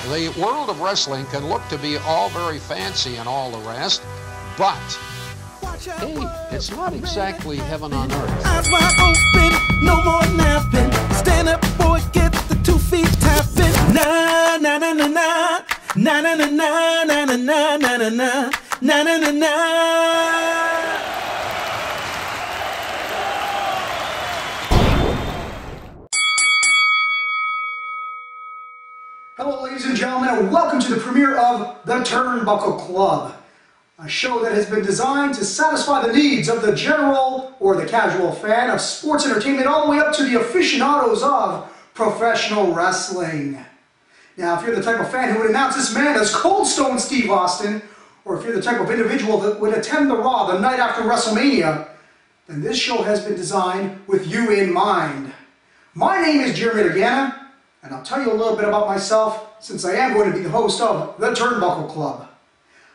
The world of wrestling can look to be all very fancy and all the rest, but hey, it's not exactly heaven on earth. Eyes wide open, no more napping. Stand up, boy, get the 2 feet tapping. Na na na na na, na na na na na na na na na na na na na. Hello, ladies and gentlemen, and welcome to the premiere of the Turnbuckle Club, a show that has been designed to satisfy the needs of the general or the casual fan of sports entertainment all the way up to the aficionados of professional wrestling. Now, if you're the type of fan who would announce this man as Cold Stone Steve Austin, or if you're the type of individual that would attend the Raw the night after WrestleMania, then this show has been designed with you in mind. My name is Jeremy Durgana, and I'll tell you a little bit about myself since I am going to be the host of the Turnbuckle Club.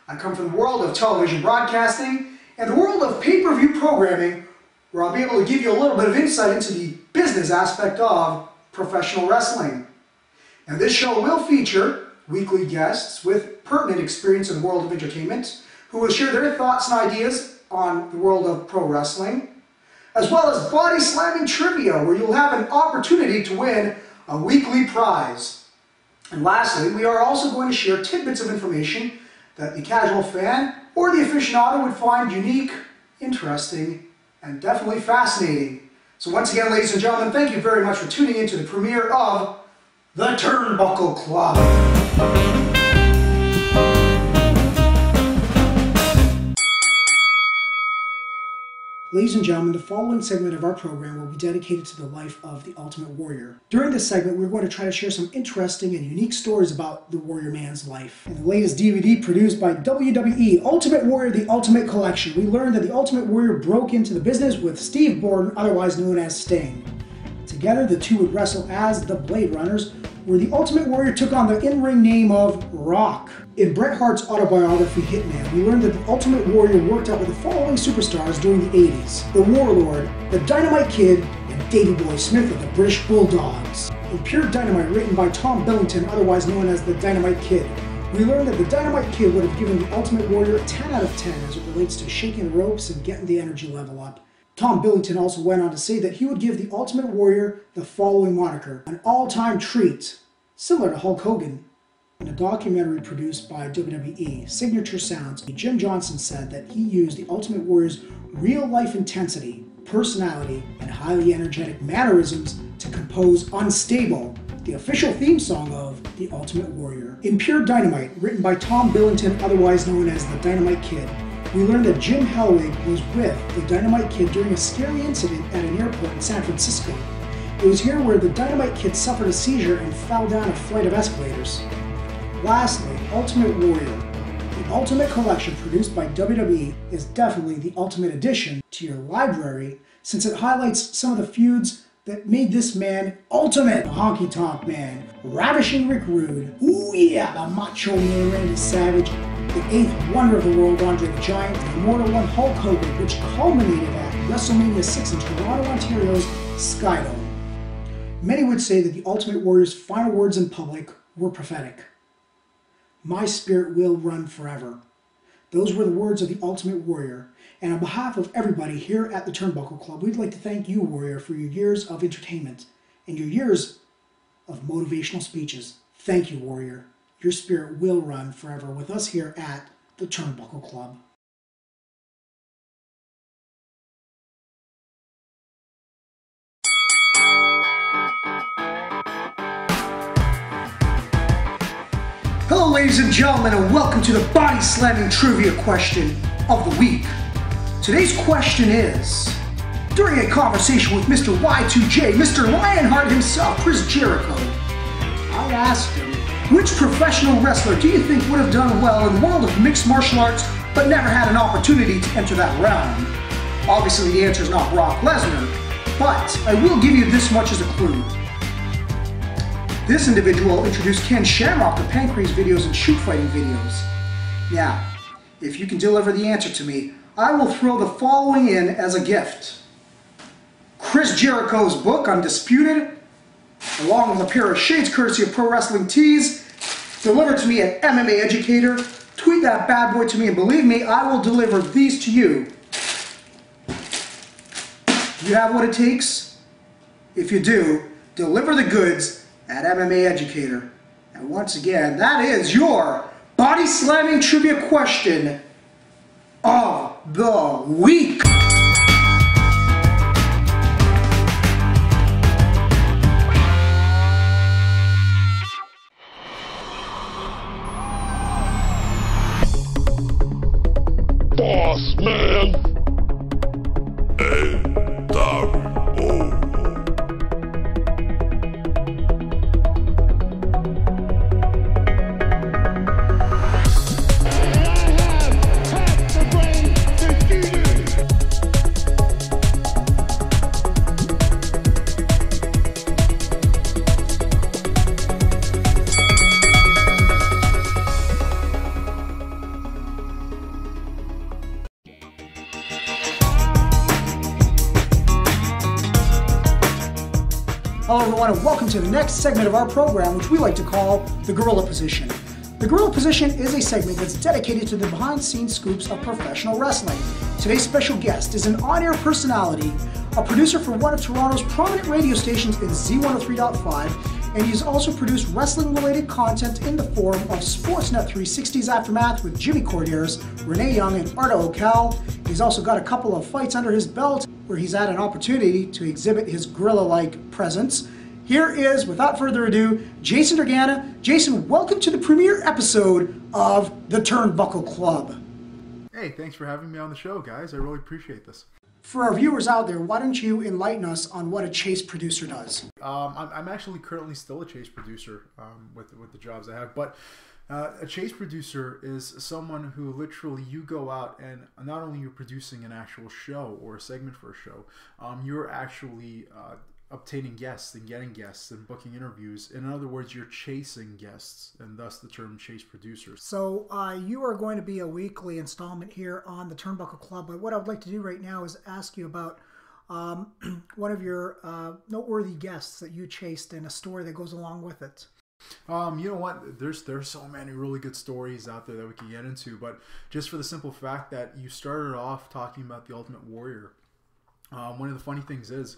I come from the world of television broadcasting and the world of pay-per-view programming, where I'll be able to give you a little bit of insight into the business aspect of professional wrestling. And this show will feature weekly guests with pertinent experience in the world of entertainment who will share their thoughts and ideas on the world of pro wrestling, as well as body slamming trivia, where you'll have an opportunity to win a weekly prize. And lastly, we are also going to share tidbits of information that the casual fan or the aficionado would find unique, interesting, and definitely fascinating. So once again, ladies and gentlemen, thank you very much for tuning in to the premiere of the Turnbuckle Club. Ladies and gentlemen, the following segment of our program will be dedicated to the life of the Ultimate Warrior. During this segment, we're going to try to share some interesting and unique stories about the Warrior Man's life. In the latest DVD produced by WWE, Ultimate Warrior, The Ultimate Collection, we learned that the Ultimate Warrior broke into the business with Steve Borden, otherwise known as Sting. Together, the two would wrestle as the Blade Runners, where the Ultimate Warrior took on the in-ring name of Rock. In Bret Hart's autobiography, Hitman, we learned that the Ultimate Warrior worked out with the following superstars during the 80s: the Warlord, the Dynamite Kid, and Davey Boy Smith of the British Bulldogs. In Pure Dynamite, written by Tom Billington, otherwise known as the Dynamite Kid, we learned that the Dynamite Kid would have given the Ultimate Warrior a 10 out of 10 as it relates to shaking the ropes and getting the energy level up. Tom Billington also went on to say that he would give the Ultimate Warrior the following moniker: an all-time treat, similar to Hulk Hogan. In a documentary produced by WWE, Signature Sounds, Jim Johnson said that he used the Ultimate Warrior's real-life intensity, personality, and highly energetic mannerisms to compose Unstable, the official theme song of The Ultimate Warrior. In Pure Dynamite, written by Tom Billington, otherwise known as the Dynamite Kid, we learned that Jim Hellwig was with the Dynamite Kid during a scary incident at an airport in San Francisco. It was here where the Dynamite Kid suffered a seizure and fell down a flight of escalators. Lastly, Ultimate Warrior. The Ultimate Collection produced by WWE is definitely the ultimate addition to your library, since it highlights some of the feuds that made this man ultimate. The Honky Tonk Man, Ravishing Rick Rude, ooh yeah, the Macho Man Randy Savage, the eighth wonder of the world Andre the Giant, the Immortal One Hulk Hogan, which culminated at WrestleMania 6 in Toronto, Ontario's Skydome. Many would say that the Ultimate Warrior's final words in public were prophetic. My spirit will run forever. Those were the words of the Ultimate Warrior. And on behalf of everybody here at the Turnbuckle Club, we'd like to thank you, Warrior, for your years of entertainment and your years of motivational speeches. Thank you, Warrior. Your spirit will run forever with us here at the Turnbuckle Club. Hello, ladies and gentlemen, and welcome to the body slamming trivia question of the week. Today's question is: during a conversation with Mr. Y2J, Mr. Lionheart himself, Chris Jericho, I asked him, which professional wrestler do you think would have done well in the world of mixed martial arts but never had an opportunity to enter that realm? Obviously the answer is not Brock Lesnar, but I will give you this much as a clue. This individual introduced Ken Shamrock to Pancrase videos and shoot fighting videos. Now, if you can deliver the answer to me, I will throw the following in as a gift: Chris Jericho's book, Undisputed, along with a pair of shades courtesy of Pro Wrestling Tees, Deliver to me at MMA Educator. Tweet that bad boy to me, and believe me, I will deliver these to you. You have what it takes? If you do, deliver the goods at MMA Educator. And once again, that is your body slamming trivia question of the week. Boss man. Hello everyone, and welcome to the next segment of our program, which we like to call the Gorilla Position. The Gorilla Position is a segment that's dedicated to the behind-the-scenes scoops of professional wrestling. Today's special guest is an on-air personality, a producer for one of Toronto's prominent radio stations in Z103.5, and he's also produced wrestling-related content in the form of Sportsnet 360's Aftermath with Jimmy Corders, Renee Young, and Arda Ocal. He's also got a couple of fights under his belt where he's had an opportunity to exhibit his gorilla-like presence. Here is, without further ado, Jason Durgana. Jason, welcome to the premiere episode of the Turnbuckle Club. Hey, thanks for having me on the show, guys. I really appreciate this. For our viewers out there, why don't you enlighten us on what a chase producer does? I'm actually currently still a chase producer with the jobs I have, but a chase producer is someone who literally you go out and not only you're producing an actual show or a segment for a show, you're actually obtaining guests and getting guests and booking interviews. In other words, you're chasing guests, and thus the term chase producer. So you are going to be a weekly installment here on the Turnbuckle Club, but what I would like to do right now is ask you about one of your noteworthy guests that you chased and a story that goes along with it. You know what? There's so many really good stories out there that we could get into, but just for the simple fact that you started off talking about the Ultimate Warrior. One of the funny things is,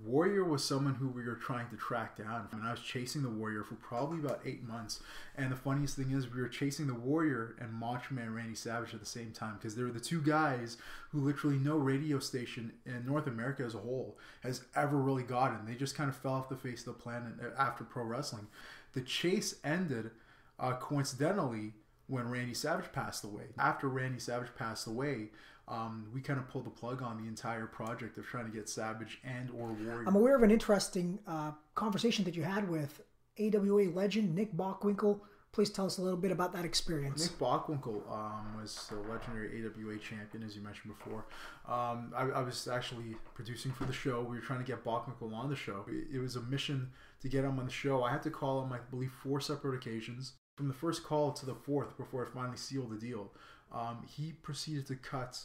Warrior was someone who we were trying to track down. And I was chasing the Warrior for probably about 8 months. And the funniest thing is, we were chasing the Warrior and Macho Man Randy Savage at the same time, because they were the two guys who literally no radio station in North America as a whole has ever really gotten. They just kind of fell off the face of the planet after pro wrestling. The chase ended coincidentally when Randy Savage passed away. After Randy Savage passed away, we kind of pulled the plug on the entire project of trying to get Savage and or Warrior. I'm aware of an interesting conversation that you had with AWA legend Nick Bockwinkel. Please tell us a little bit about that experience. Nick Bockwinkel was a legendary AWA champion, as you mentioned before. I was actually producing for the show. We were trying to get Bockwinkel on the show. It was a mission to get him on the show. I had to call him, I believe, 4 separate occasions. From the first call to the 4th, before I finally sealed the deal, he proceeded to cut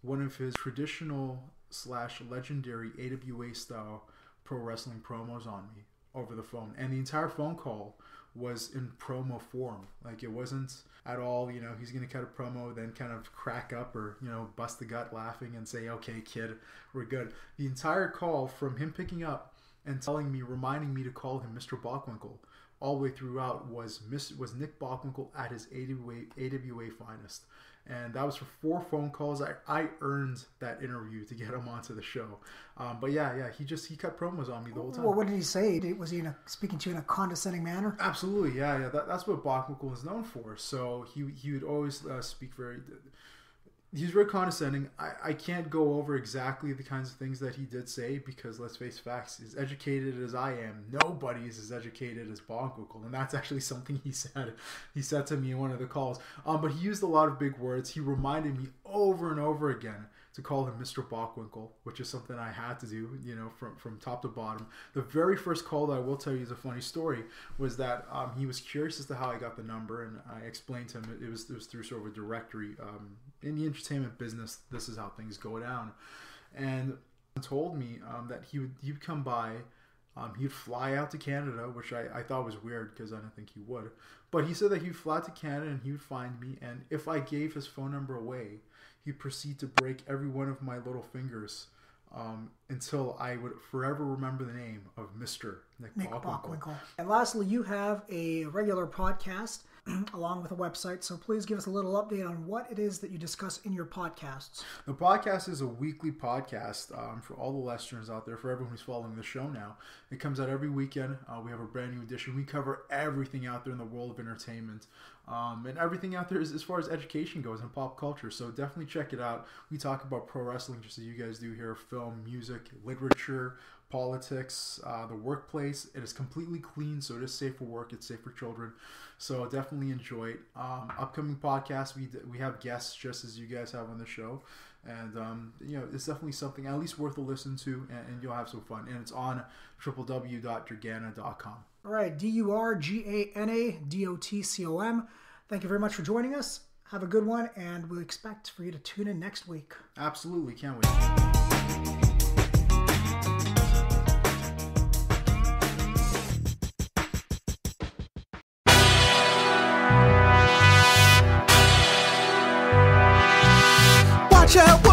one of his traditional / legendary AWA style pro wrestling promos on me over the phone. And the entire phone call was in promo form. Like, it wasn't at all, he's going to cut a promo, then kind of crack up or, bust the gut laughing and say, okay, kid, we're good. The entire call, from him picking up and reminding me to call him Mr. Bockwinkel, all the way throughout was Nick Bockwinkel at his AWA finest. And that was for 4 phone calls. I earned that interview to get him onto the show. But yeah, he cut promos on me the whole time. Well, what did he say? Was he speaking to you in a condescending manner? Absolutely, yeah. That's what Bockwinkel is known for. So he would always speak very... He's very condescending. I can't go over exactly the kinds of things that he did say, because let's face facts, as educated as I am, nobody is as educated as Bockwinkel, and that's actually something he said. He said to me in one of the calls. But he used a lot of big words. He reminded me over and over again to call him Mr. Bockwinkel, which is something I had to do, from top to bottom. The very first call that I will tell you is a funny story, was that he was curious as to how I got the number, and I explained to him it was through sort of a directory. In the entertainment business, this is how things go down. And he told me that he would come by, he'd fly out to Canada, which I thought was weird because I didn't think he would. But he said that he would fly to Canada and he would find me, and if I gave his phone number away, he'd proceed to break every one of my little fingers until I would forever remember the name of Mr. Nick Bockwinkel. And lastly, you have a regular podcast along with a website, so please give us a little update on what it is that you discuss in your podcasts. The podcast is a weekly podcast for all the Westerners out there, for everyone who's following the show now. It comes out every weekend. We have a brand new edition. We cover everything out there in the world of entertainment, and everything out there is as far as education goes and pop culture. So definitely check it out. We talk about pro wrestling just as you guys do here, film, music, literature, politics, the workplace. It is completely clean, so it is safe for work. It's safe for children. So definitely enjoy it. Upcoming podcasts, we have guests just as you guys have on the show. And, it's definitely something at least worth a listen to, and you'll have some fun. And it's on www.durgana.com. All right, DURGANA.com. Thank you very much for joining us. Have a good one, and we'll expect for you to tune in next week. Absolutely, can't wait. Watch out.